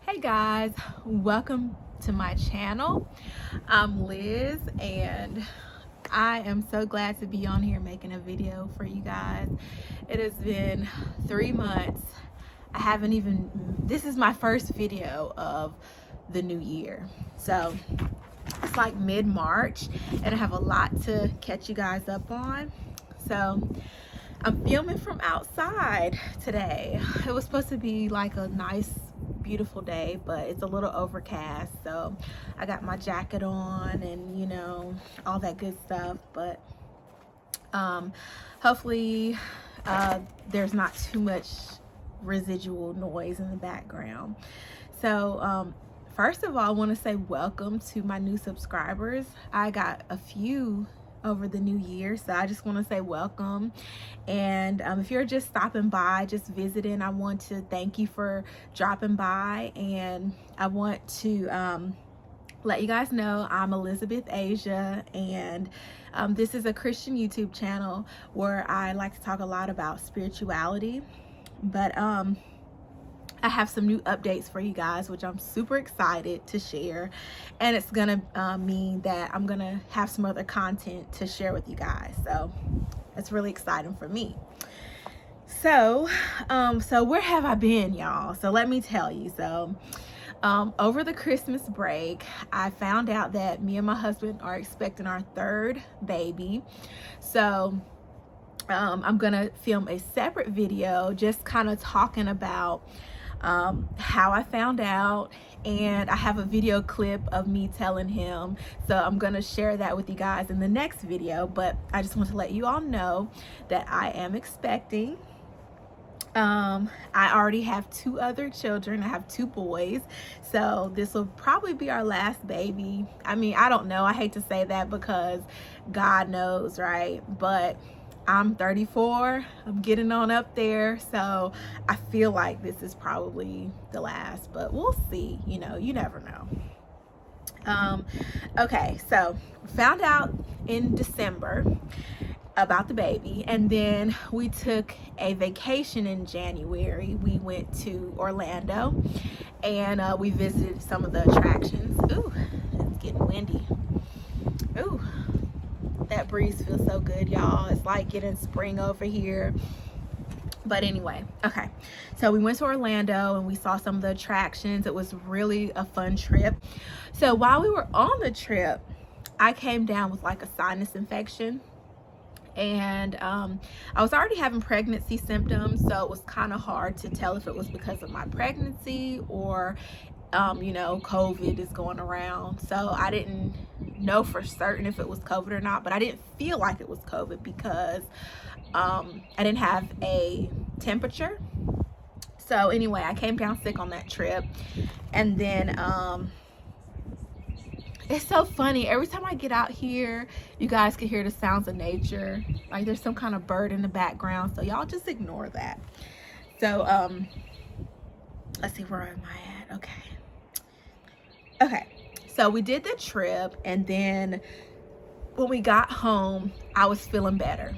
Hey guys, welcome to my channel. I'm Liz and I am so glad to be on here making a video for you guys. It has been 3 months. This is my first video of the new year. So it's like mid-March and I have a lot to catch you guys up on. So I'm filming from outside today. It was supposed to be like a nice, beautiful day, but it's a little overcast. So I got my jacket on and all that good stuff. But hopefully there's not too much residual noise in the background. So first of all, I want to say welcome to my new subscribers. I got a few over the new year, so I just want to say welcome. And if you're just stopping by, just visiting, I want to thank you for dropping by. And I want to let you guys know I'm Elizabeth Asia, and this is a Christian YouTube channel where I like to talk a lot about spirituality. But I have some new updates for you guys, which I'm super excited to share. And it's gonna mean that I'm gonna have some other content to share with you guys. So it's really exciting for me. So where have I been, y'all? So let me tell you. So over the Christmas break, I found out that me and my husband are expecting our third baby. So I'm gonna film a separate video just kind of talking about how I found out, and I have a video clip of me telling him, so I'm gonna share that with you guys in the next video. But I just want to let you all know that I am expecting. I already have 2 other children. I have 2 boys, so this will probably be our last baby. I mean, I don't know, I hate to say that because God knows, right? But I'm 34, I'm getting on up there, so I feel like this is probably the last, but we'll see. You never know. Okay, so found out in December about the baby, and then we took a vacation in January. We went to Orlando and we visited some of the attractions. Ooh, it's getting windy. Ooh, that breeze feels so good, y'all. It's like getting spring over here. But anyway, okay, so we went to Orlando and we saw some of the attractions. It was really a fun trip. So while we were on the trip, I came down with like a sinus infection, and I was already having pregnancy symptoms, so it was kind of hard to tell if it was because of my pregnancy or COVID is going around. So I didn't know for certain if it was COVID or not, but I didn't feel like it was COVID because I didn't have a temperature. So anyway, I came down sick on that trip. And then it's so funny, every time I get out here, you guys can hear the sounds of nature. Like there's some kind of bird in the background, so y'all just ignore that. So let's see, where am I at? Okay, so we did the trip, and then when we got home, I was feeling better.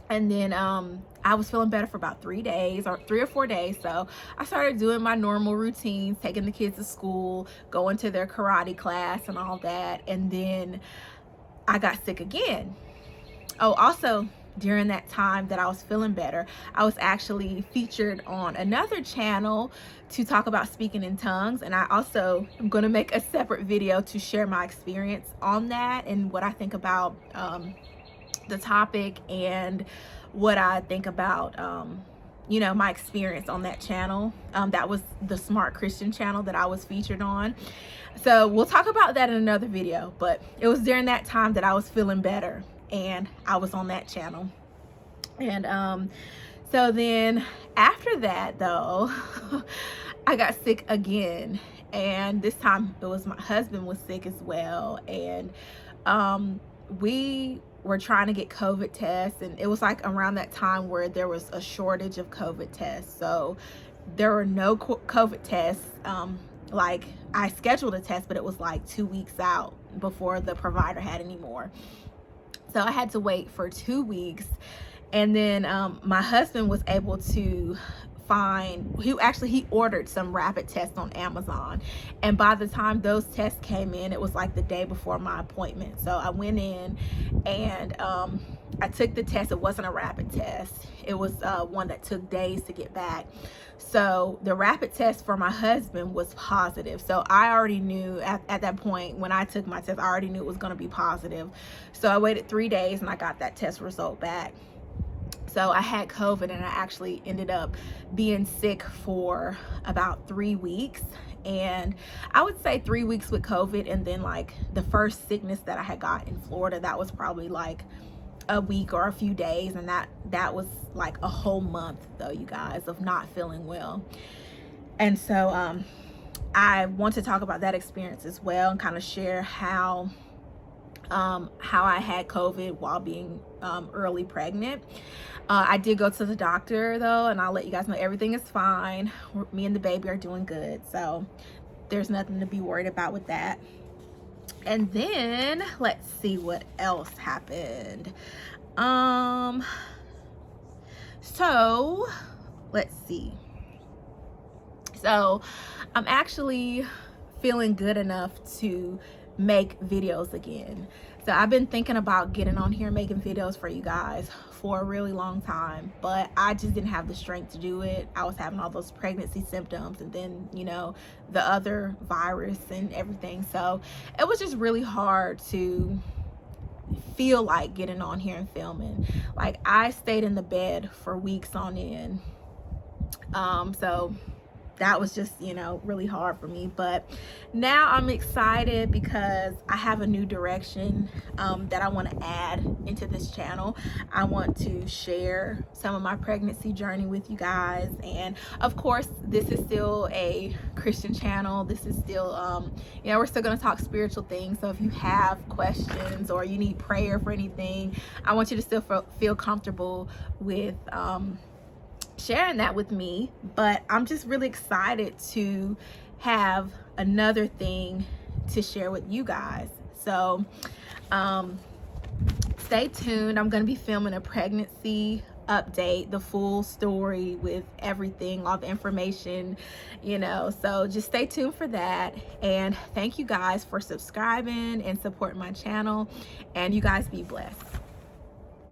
And then I was feeling better for about 3 days, or 3 or 4 days. So I started doing my normal routines, taking the kids to school, going to their karate class and all that. And then I got sick again. Oh, also, during that time that I was feeling better, I was actually featured on another channel to talk about speaking in tongues. And I also am going to make a separate video to share my experience on that and what I think about the topic and what I think about my experience on that channel. That was the Smart Christian channel that I was featured on. So we'll talk about that in another video, but it was during that time that I was feeling better and I was on that channel. And so then after that though, I got sick again, and this time it was my husband was sick as well. And we were trying to get COVID tests, and it was like around that time where there was a shortage of COVID tests, so there were no COVID tests. Like I scheduled a test, but it was like 2 weeks out before the provider had any more, so I had to wait for 2 weeks. And then my husband was able to find, he ordered some rapid tests on Amazon, and by the time those tests came in, it was like the day before my appointment. So I went in and I took the test. It wasn't a rapid test, it was one that took days to get back. So the rapid test for my husband was positive. So I already knew at that point when I took my test, I already knew it was going to be positive. So I waited 3 days and I got that test result back. So I had COVID, and I actually ended up being sick for about 3 weeks. And I would say 3 weeks with COVID, and then like the first sickness that I had got in Florida, that was probably like a week or a few days, and that was like a whole month though, you guys, of not feeling well. And so I want to talk about that experience as well, and kind of share how I had COVID while being early pregnant. I did go to the doctor though, and I'll let you guys know everything is fine. Me and the baby are doing good, so there's nothing to be worried about with that. And then let's see what else happened. So let's see. So I'm actually feeling good enough to make videos again. So I've been thinking about getting on here making videos for you guys for a really long time, but I just didn't have the strength to do it. I was having all those pregnancy symptoms, and then, you know, the other virus and everything. So it was just really hard to feel like getting on here and filming. Like, I stayed in the bed for weeks on end. So that was just, you know, really hard for me. But now I'm excited because I have a new direction that I want to add into this channel. I want to share some of my pregnancy journey with you guys, and of course this is still a Christian channel. This is still you know, we're still going to talk spiritual things. So if you have questions or you need prayer for anything, I want you to still feel comfortable with sharing that with me. But I'm just really excited to have another thing to share with you guys. So stay tuned. I'm going to be filming a pregnancy update, the full story with everything, all the information, you know. So just stay tuned for that. And thank you guys for subscribing and supporting my channel, and you guys be blessed.